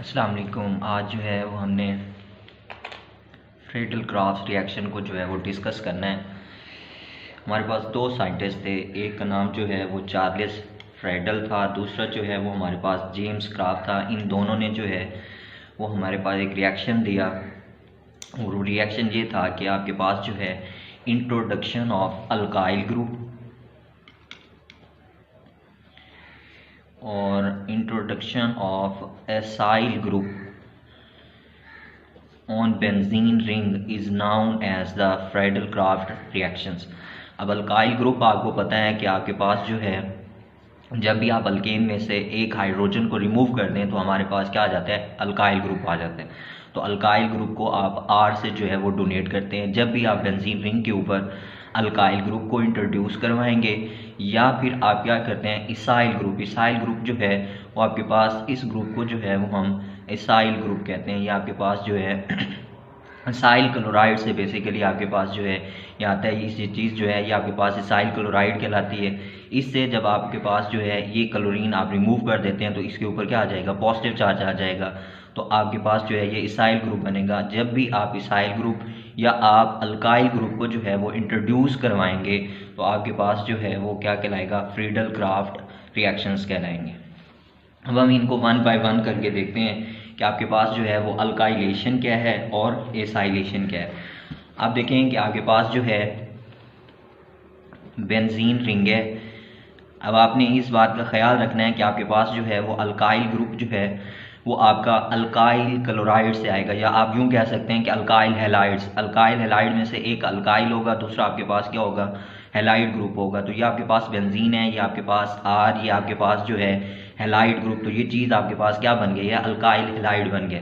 अस्सलाम वालेकुम। आज जो है वो हमने फ्रीडल क्राफ्ट रिएक्शन को जो है वो डिस्कस करना है। हमारे पास दो साइंटिस्ट थे, एक का नाम जो है वो चार्ल्स फ्रेडल था, दूसरा जो है वो हमारे पास जेम्स क्राफ्ट था। इन दोनों ने जो है वो हमारे पास एक रिएक्शन दिया और रिएक्शन ये था कि आपके पास जो है इंट्रोडक्शन ऑफ अल्काइल ग्रुप और introduction of acyl group on benzene ring is known as the Friedel Crafts reactions. अब अल्काइल ग्रुप आपको पता है कि आपके पास जो है जब भी आप अल्केन में से एक हाइड्रोजन को रिमूव कर दें तो हमारे पास क्या आ जाता है, अल्काइल ग्रुप आ जाता है। तो अल्काइल ग्रुप को आप आर से जो है वो डोनेट करते हैं। जब भी आप बेंजीन रिंग के ऊपर अल्काइल ग्रुप को इंट्रोड्यूस करवाएंगे या फिर आप क्या करते हैं, इसाइल ग्रुप जो है वो आपके पास इस ग्रुप को जो है वो हम इसाइल ग्रुप कहते हैं। ये आपके पास जो है इसाइल क्लोराइड से बेसिकली आपके पास जो है ये आता है। ये चीज़ जो है ये आपके पास इसाइल क्लोराइड कहलाती है। इससे जब आपके पास जो है ये क्लोरीन आप रिमूव कर देते हैं तो इसके ऊपर क्या आ जाएगा, पॉजिटिव चार्ज आ जाएगा। तो आपके पास जो है ये इसाइल ग्रुप बनेगा। जब भी आप इसाइल ग्रुप या आप अल्काइल ग्रुप को जो है वो इंट्रोड्यूस करवाएंगे तो आपके पास जो है वो क्या कहलाएगा, फ्रीडल क्राफ्ट रिएक्शंस कहलाएंगे। अब हम इनको वन बाय वन करके देखते हैं कि आपके पास जो है वो अल्काइलेशन क्या है और एसाइलेशन क्या है। आप देखें कि आपके पास जो है बेंजीन रिंग है। अब आपने इस बात का ख्याल रखना है कि आपके पास जो है वो अल्काइल ग्रुप जो है वो आपका अल्काइल क्लोराइड से आएगा, या आप यूँ कह सकते हैं कि अल्काइल हैलाइड्स। अल्काइल हैलाइड में से एक अल्काइल होगा, दूसरा आपके पास क्या होगा, हैलाइड ग्रुप होगा। तो ये आपके पास बेंजीन है, ये आपके पास आर, ये आपके पास जो है हैलाइड ग्रुप। तो ये चीज़ आपके पास क्या बन गई है, अल्काइल हैलाइड बन गया।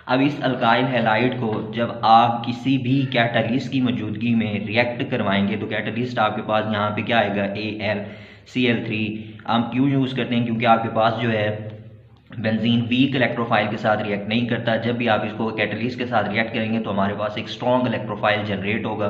अब इस अल्काइल हैलाइड को जब आप किसी भी कैटलिस्ट की मौजूदगी में रिएक्ट करवाएंगे तो कैटलिस्ट आपके पास यहाँ पे क्या आएगा, AlCl3। हम क्यों यूज़ करते हैं, क्योंकि आपके पास जो है बेंजीन वीक इलेक्ट्रोफाइल के साथ रिएक्ट नहीं करता। जब भी आप इसको कैटलिस्ट के साथ रिएक्ट करेंगे तो हमारे पास एक स्ट्रॉन्ग इलेक्ट्रोफाइल जनरेट होगा,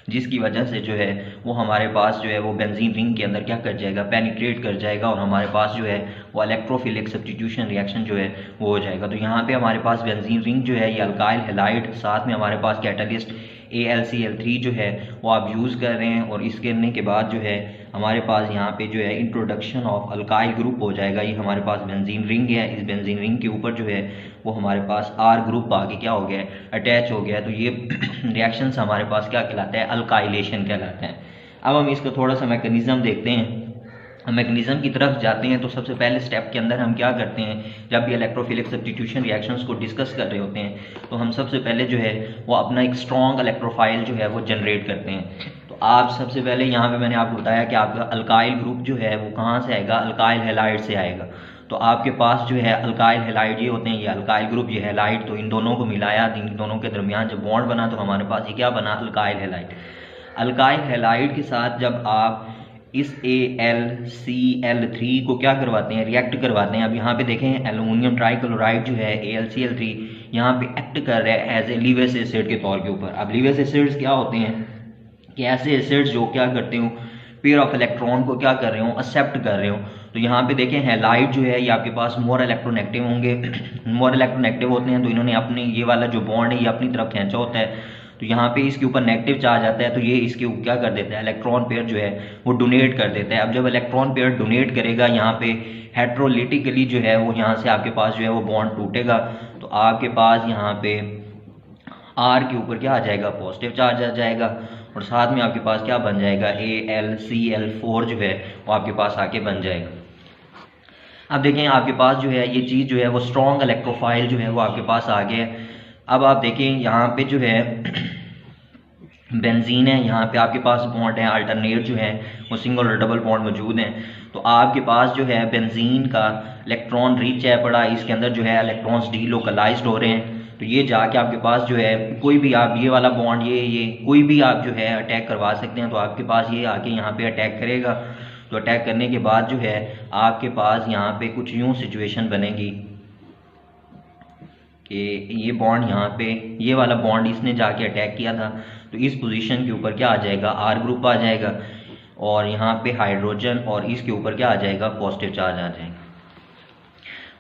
जिसकी वजह से जो है वो हमारे पास जो है वो बेंजीन रिंग के अंदर क्या कर जाएगा, पेनिट्रेट कर जाएगा और हमारे पास जो है वो इलेक्ट्रोफिलिक सब्स्टिट्यूशन रिएक्शन जो है वो हो जाएगा। तो यहाँ पे हमारे पास बेंजीन रिंग जो है ये अल्काइल हैलाइड, साथ में हमारे पास कैटलिस्ट AlCl3 जो है वो आप यूज़ कर रहे हैं। और इसके करने के बाद जो है हमारे पास यहाँ पे जो है इंट्रोडक्शन ऑफ अल्काइल ग्रुप हो जाएगा। ये हमारे पास बेंजीन रिंग है, इस बेंजीन रिंग के ऊपर जो है वो हमारे पास आर ग्रुप आगे क्या हो गया है, अटैच हो गया है। तो ये रिएक्शंस हमारे पास क्या कहलाता है, अल्काइलेशन कहलाता है। अब हम इसका थोड़ा सा मैकेनिज्म देखते हैं। मैकेनिज्म की तरफ जाते हैं तो सबसे पहले स्टेप के अंदर हम क्या करते हैं, जब भी इलेक्ट्रोफिलिक सब्स्टिट्यूशन रिएक्शंस को डिस्कस कर रहे होते हैं तो हम सबसे पहले जो है वो अपना एक स्ट्रॉन्ग इलेक्ट्रोफाइल जो है वो जनरेट करते हैं। तो आप सबसे पहले यहाँ पे मैंने आपको बताया कि आपका अल्काइल ग्रुप जो है वो कहाँ से आएगा, अल्काइल हैलाइड से आएगा। तो आपके पास जो है अल्काइल हैलाइड ये होते हैं, ये अल्काइल ग्रुप, ये हैलाइड। तो इन दोनों को मिलाया, इन दोनों के दरमियान जब बॉन्ड बना तो हमारे पास ये क्या बना, अल्काइल हैलाइड। अल्काइल हैलाइड के साथ जब आप इस AlCl3 को क्या करवाते हैं, रिएक्ट करवाते हैं। अब यहाँ पे देखें एल्युमिनियम ट्राइक्लोराइड जो है AlCl3 यहाँ पे एक्ट कर रहा है एज ए लीवेस एसिड के तौर के ऊपर। अब लीवेस एसिड्स क्या होते हैं कि ऐसे एसिड्स जो क्या करते हो, पेयर ऑफ इलेक्ट्रॉन को क्या कर रहे हो, एक्सेप्ट कर रहे हो। तो यहाँ पे देखें हैलाइड जो है ये आपके पास मोर इलेक्ट्रोनेगेटिव होंगे, मोर इलेक्ट्रोनेगेटिव होते हैं। तो इन्होंने अपने ये वाला जो बॉन्ड है ये अपनी तरफ खींचा होता है, तो यहाँ पे इसके ऊपर नेगेटिव चार्ज आता है तो ये इसके ऊपर क्या कर देता है, इलेक्ट्रॉन पेयर जो है वो डोनेट कर देता है। अब जब इलेक्ट्रॉन पेयर डोनेट करेगा यहाँ पे हेट्रोलिटिकली जो है वो यहाँ से आपके पास जो है वो बॉन्ड टूटेगा। तो आपके पास यहाँ पे आर के ऊपर क्या आ जाएगा, पॉजिटिव चार्ज आ जाएगा और साथ में आपके पास क्या बन जाएगा, AlCl4 जो है वो आपके पास आके बन जाएगा। अब देखें आपके पास जो है ये चीज़ जो है वो स्ट्रॉन्ग इलेक्ट्रोफाइल जो है वो आपके पास आ गया है। अब आप देखें यहाँ पे जो है बेंजीन है, यहाँ पे आपके पास बॉन्ड है अल्टरनेट जो है वो सिंगल और डबल बॉन्ड मौजूद हैं। तो आपके पास जो है बेंजीन का इलेक्ट्रॉन रिच है पड़ा, इसके अंदर जो है इलेक्ट्रॉन्स डीलोकलाइज्ड हो रहे हैं। तो ये जाके आपके पास जो है कोई भी आप ये वाला बॉन्ड ये कोई भी आप जो है अटैक करवा सकते हैं। तो आपके पास ये आके यहाँ पे अटैक करेगा। तो अटैक करने के बाद जो है आपके पास यहाँ पे कुछ यूँ सिचुएशन बनेगी कि ये बॉन्ड यहाँ पे ये वाला बॉन्ड इसने जाके अटैक किया था तो इस पोजीशन के ऊपर क्या आ जाएगा, आर ग्रुप आ जाएगा और यहाँ पे हाइड्रोजन और इसके ऊपर क्या आ जाएगा, पॉजिटिव चार्ज आ जाएगा।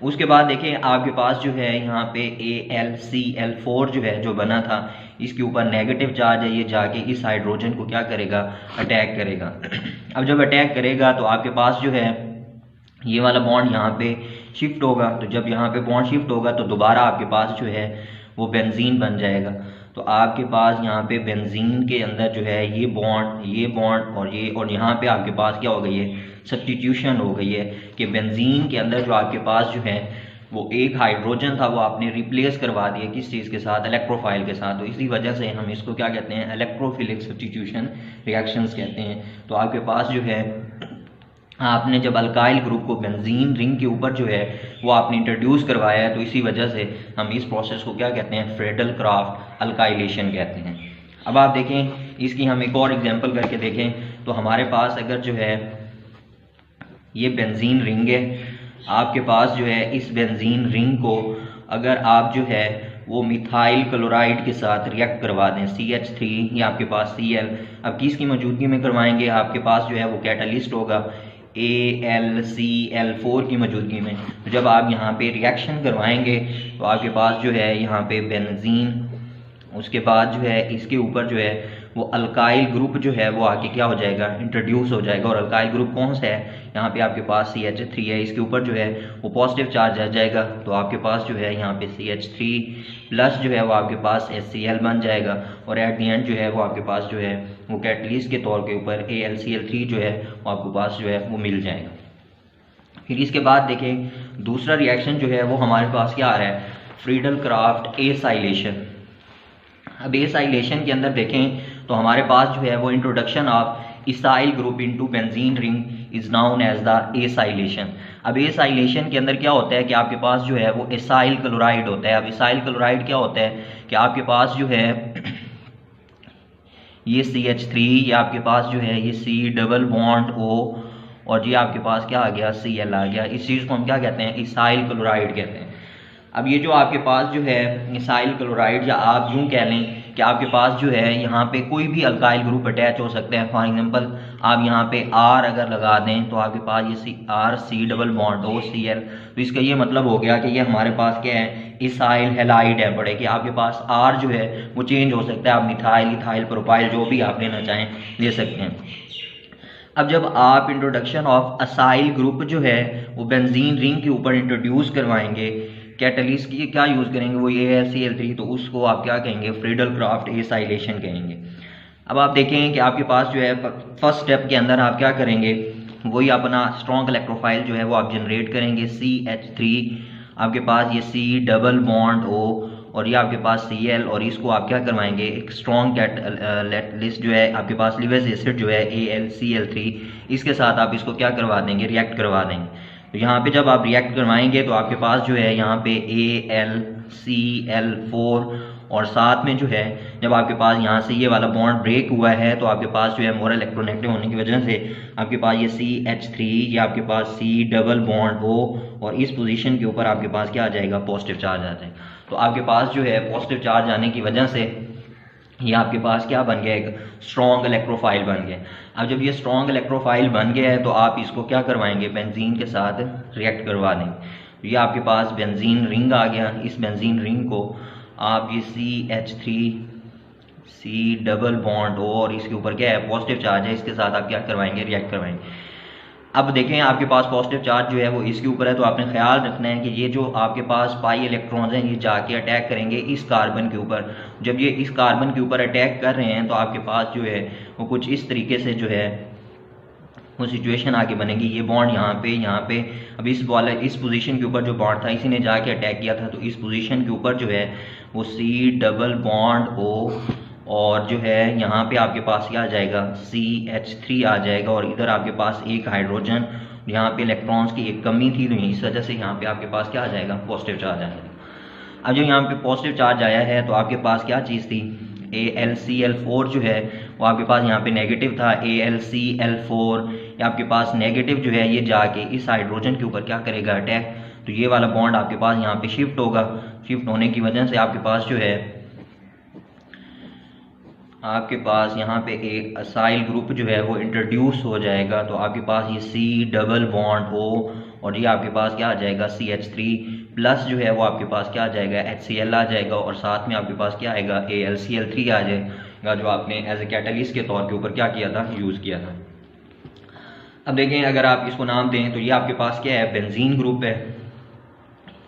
उसके बाद देखें आपके पास जो है यहाँ पे AlCl4 जो है जो बना था, इसके ऊपर नेगेटिव चार्ज है, ये जाके इस हाइड्रोजन को क्या करेगा, अटैक करेगा। अब जब अटैक करेगा तो आपके पास जो है ये वाला बॉन्ड यहाँ पे शिफ्ट होगा, तो जब यहाँ पे बॉन्ड शिफ्ट होगा तो दोबारा आपके पास जो है वो बेंजीन बन जाएगा। तो आपके पास यहाँ पे बेंजीन के अंदर जो है ये बॉन्ड और यहाँ पे आपके पास क्या हो गई है, सब्स्टिट्यूशन हो गई है कि बेंजीन के अंदर जो आपके पास जो है वो एक हाइड्रोजन था वो आपने रिप्लेस करवा दिया किस चीज़ के साथ, इलेक्ट्रोफाइल के साथ। तो इसी वजह से हम इसको क्या कहते हैं, इलेक्ट्रोफिलिक सब्स्टिट्यूशन रिएक्शंस कहते हैं। तो आपके पास जो है आपने जब अल्काइल ग्रुप को बेंजीन रिंग के ऊपर जो है वो आपने इंट्रोड्यूस करवाया है, तो इसी वजह से हम इस प्रोसेस को क्या कहते हैं, फ्रेडल क्राफ्ट अल्काइलेशन कहते हैं। अब आप देखें इसकी हम एक और एग्जांपल करके देखें, तो हमारे पास अगर जो है ये बेंजीन रिंग है, आपके पास जो है इस बेंजीन रिंग को अगर आप जो है वो मिथाइल क्लोराइड के साथ रिएक्ट करवा दें, CH3 या आपके पास Cl, अब किसकी मौजूदगी में करवाएंगे, आपके पास जो है वो कैटलिस्ट होगा AlCl4 की मौजूदगी में। तो जब आप यहाँ पे रिएक्शन करवाएंगे तो आपके पास जो है यहाँ पे बेंजीन, उसके बाद जो है इसके ऊपर जो है वो अल्काइल ग्रुप जो है वो आके क्या हो जाएगा, इंट्रोड्यूस हो जाएगा। और अल्काइल ग्रुप कौन सा है, यहाँ पे आपके पास CH3 है, इसके ऊपर जो है वो पॉजिटिव चार्ज आ जाएगा, तो आपके पास जो है यहाँ पे CH3 प्लस जो है वो आपके पास HCl बन जाएगा। और एट दी एंड जो है वो आपके पास जो है वो कैटलिस्ट के तौर के ऊपर AlCl3 जो है वो आपके पास जो है वो मिल जाएगा। फिर इसके बाद देखें दूसरा रिएक्शन जो है वो हमारे पास क्या आ रहा है, फ्रीडल क्राफ्ट एसाइलेशन। अब एसाइलेशन के अंदर देखें तो हमारे पास जो है वो introduction of acyl group into benzene ring is known as the acylation. अब एसाइलेशन के अंदर क्या होता है कि आपके पास जो है वो इसाइल क्लोराइड होता है। अब इसाइल क्लोराइड क्या होता है कि आपके पास जो है ये CH3, ये आपके पास जो है ये C डबल बॉन्ड O और ये आपके पास क्या आ गया, Cl आ गया। इस चीज़ को हम क्या कहते हैं, इसाइल क्लोराइड कहते हैं। अब ये जो आपके पास जो है इसाइल क्लोराइड, या आप यूँ कह लें कि आपके पास जो है यहाँ पे कोई भी अल्काइल ग्रुप अटैच हो सकते हैं। फॉर एग्जांपल आप यहाँ पे R अगर लगा दें तो आपके पास ये C double bond O Cl, तो इसका ये मतलब हो गया कि ये हमारे पास क्या है, इसाइल हैलाइड है पड़े, कि आपके पास R जो है वो चेंज हो सकता है, आप मिथाइल, इथाइल, प्रोपाइल जो भी आप लेना चाहें ले सकते हैं। अब जब आप इंट्रोडक्शन ऑफ असाइल ग्रुप जो है वो बेंजीन रिंग के ऊपर इंट्रोड्यूस करवाएंगे, कैटलिस्ट की क्या यूज़ करेंगे, वो ये है Cl3, तो उसको आप क्या कहेंगे, फ्रीडल क्राफ्ट एसाइलेशन कहेंगे। अब आप देखें कि आपके पास जो है फर्स्ट स्टेप के अंदर आप क्या करेंगे, वही अपना स्ट्रॉन्ग इलेक्ट्रोफाइल जो है वो आप जनरेट करेंगे, CH3, आपके पास ये C डबल बॉन्ड O और ये आपके पास Cl, और इसको आप क्या करवाएंगे, एक स्ट्रॉन्ग कैटलिस्ट जो है आपके पास लिविक एसिड जो है AlCl3, इसके साथ आप इसको क्या करवा देंगे, रिएक्ट करवा देंगे। तो यहाँ पे जब आप रिएक्ट करवाएंगे तो आपके पास जो है यहाँ पे AlCl4 और साथ में जो है जब आपके पास यहाँ से ये वाला बॉन्ड ब्रेक हुआ है तो आपके पास जो है मोर इलेक्ट्रोनेगेटिव होने की वजह से आपके पास ये CH3, ये आपके पास C डबल बॉन्ड O और इस पोजीशन के ऊपर आपके पास क्या आ जाएगा, पॉजिटिव चार्ज आ जाएगा। तो आपके पास जो है पॉजिटिव चार्ज आने की वजह से ये आपके पास क्या बन गया, एक स्ट्रॉन्ग इलेक्ट्रोफाइल बन गया। अब जब ये स्ट्रॉन्ग इलेक्ट्रोफाइल बन गया है तो आप इसको क्या करवाएंगे, बेंजीन के साथ रिएक्ट करवा देंगे। तो ये आपके पास बेंजीन रिंग आ गया। इस बेंजीन रिंग को आप ये CH3 C double bond O और इसके ऊपर क्या है, पॉजिटिव चार्ज है, इसके साथ आप क्या करवाएंगे, रिएक्ट करवाएंगे। अब देखें आपके पास पॉजिटिव चार्ज जो है वो इसके ऊपर है, तो आपने ख्याल रखना है कि ये जो आपके पास पाई इलेक्ट्रॉन्स हैं ये जाके अटैक करेंगे इस कार्बन के ऊपर। जब ये इस कार्बन के ऊपर अटैक कर रहे हैं तो आपके पास जो है वो कुछ इस तरीके से जो है वो सिचुएशन आगे बनेगी। ये बॉन्ड यहाँ पे अब इस पोजीशन के ऊपर जो बॉन्ड था इसी ने जाके अटैक किया था, तो इस पोजीशन के ऊपर जो है वो C डबल बॉन्ड O और जो है यहाँ पे आपके पास क्या आ जाएगा, CH3 आ जाएगा। और इधर आपके पास एक हाइड्रोजन, यहाँ पे इलेक्ट्रॉन्स की एक कमी थी तो इस वजह से यहाँ पे आपके पास क्या आ जाएगा, पॉजिटिव चार्ज आ जाएगा। अब जो यहाँ पे पॉजिटिव चार्ज आया है तो आपके पास क्या चीज़ थी, AlCl4 जो है वो आपके पास यहाँ पे नेगेटिव था। AlCl4 या आपके पास नेगेटिव जो है ये जाके इस हाइड्रोजन के ऊपर क्या करेगा, अटैक। तो ये वाला बॉन्ड आपके पास यहाँ पे शिफ्ट होगा। शिफ्ट होने की वजह से आपके पास जो है आपके पास यहाँ पे एक असाइल ग्रुप जो है वो इंट्रोड्यूस हो जाएगा। तो आपके पास ये C डबल बॉन्ड O और ये आपके पास क्या आ जाएगा CH3 प्लस जो है वो आपके पास क्या आ जाएगा HCl आ जाएगा, और साथ में आपके पास क्या आएगा AlCl3 आ जाएगा, जो आपने एज ए कैटलिस्ट के तौर के ऊपर क्या किया था, यूज़ किया था। अब देखें अगर आप इसको नाम दें तो ये आपके पास क्या है, बेंजीन ग्रुप है।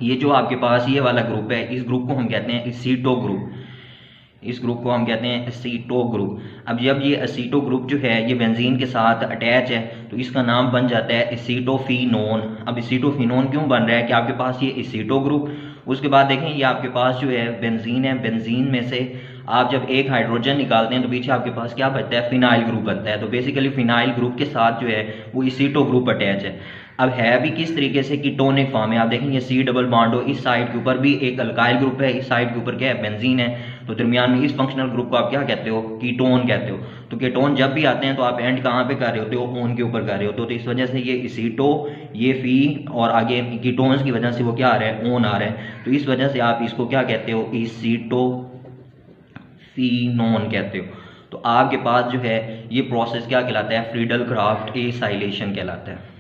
ये जो आपके पास ये वाला ग्रुप है, इस ग्रुप को हम कहते हैं एसीटो ग्रुप, इस ग्रुप को हम कहते हैं एसीटो ग्रुप। अब जब ये एसीटो ग्रुप जो है ये बेंजीन के साथ अटैच है तो इसका नाम बन जाता है एसीटोफिनोन। अब एसीटोफिनोन क्यों बन रहा है कि आपके पास ये एसीटो ग्रुप, उसके बाद देखें ये आपके पास जो है बेंजीन है, बेंजीन में से आप जब एक हाइड्रोजन निकालते हैं तो पीछे आपके पास क्या बचता है, फिनाइल ग्रुप बनता है। तो बेसिकली फिनाइल ग्रुप के साथ जो है वो एसीटो ग्रुप अटैच है। अब है भी किस तरीके से, कीटोनिक फॉर्म है। आप देखेंगे C डबल बॉन्ड हो, इस साइड के ऊपर भी एक अल्काइल ग्रुप है, इस साइड के ऊपर क्या है, बेंजीन है, तो दरमियान में इस फंक्शनल ग्रुप को आप क्या कहते हो, कीटोन कहते हो। तो कीटोन जब भी आते हैं तो आप एंड कहाँ पे कर रहे होते हो, ओन के ऊपर कर रहे होते हो। तो इस वजह से ये एसीटो, ये फी और आगे कीटोन्स की वजह से वो क्या आ रहा है, ओन आ रहा है। तो इस वजह से आप इसको क्या कहते हो, एसीटोफिनोन कहते हो। तो आपके पास जो है ये प्रोसेस क्या कहलाता है, फ्रीडल क्राफ्ट एसाइलेशन कहलाता है।